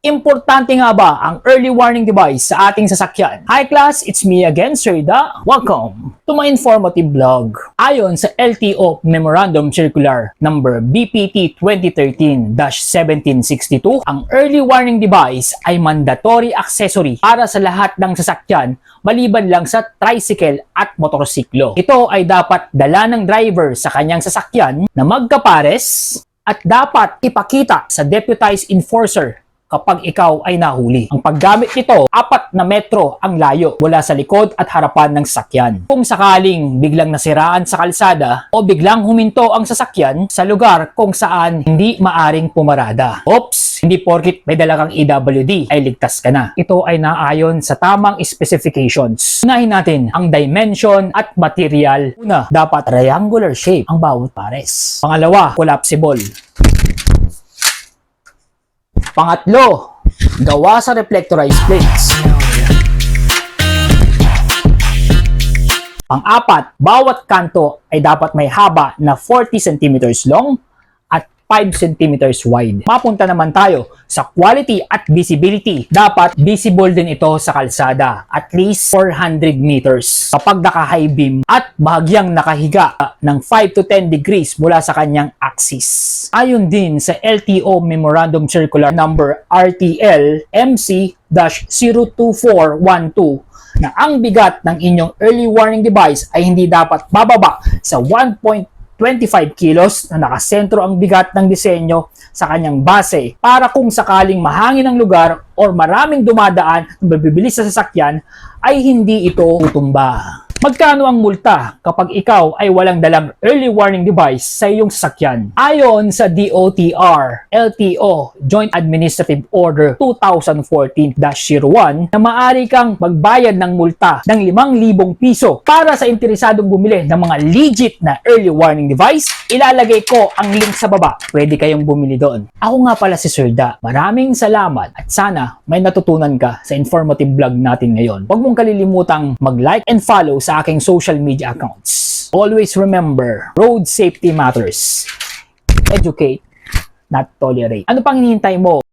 Importante nga ba ang early warning device sa ating sasakyan? Hi class, it's me again, Sir Da. Welcome to my informative vlog. Ayon sa LTO Memorandum Circular number BPT 2013-1762, ang early warning device ay mandatory accessory para sa lahat ng sasakyan maliban lang sa tricycle at motorsiklo. Ito ay dapat dala ng driver sa kanyang sasakyan na magkapares at dapat ipakita sa deputized enforcer kapag ikaw ay nahuli. Ang paggamit nito, 4 metro ang layo mula sa likod at harapan ng sasakyan. Kung sakaling biglang nasiraan sa kalsada o biglang huminto ang sasakyan sa lugar kung saan hindi maaring pumarada. Oops! Hindi porkit may dala kang EWD ay ligtas ka na. Ito ay naayon sa tamang specifications. Unahin natin ang dimension at material. Una, dapat triangular shape ang bawat pares. Pangalawa, collapsible. Pangatlo, gawa sa reflectorized plates. Pang-apat, bawat kanto ay dapat may haba na 40 cm long at 5 cm wide. Mapunta naman tayo sa quality at visibility. Dapat visible din ito sa kalsada, at least 400 meters. Kapag naka-high beam at bahagyang nakahiga ng 5 to 10 degrees mula sa kanyang axis. Ayon din sa LTO Memorandum Circular number RTL MC-02412 na ang bigat ng inyong early warning device ay hindi dapat bababa sa 1.25 kilos na nakasentro ang bigat ng disenyo sa kanyang base para kung sakaling mahangin ang lugar or maraming dumadaan na mabibilis sa sasakyan ay hindi ito tutumba. Magkano ang multa kapag ikaw ay walang dalang early warning device sa iyong sasakyan? Ayon sa DOTR, LTO Joint Administrative Order 2014-01 na maaari kang magbayad ng multa ng 5,000 piso para sa interesadong bumili ng mga legit na early warning device. Ilalagay ko ang link sa baba. Pwede kayong bumili doon. Ako nga pala si Sir Da. Maraming salamat at sana may natutunan ka sa informative vlog natin ngayon. Huwag mong kalilimutang mag-like and follow sa aking social media accounts. Always remember, road safety matters. Educate, not tolerate. Ano pang hinihintay mo?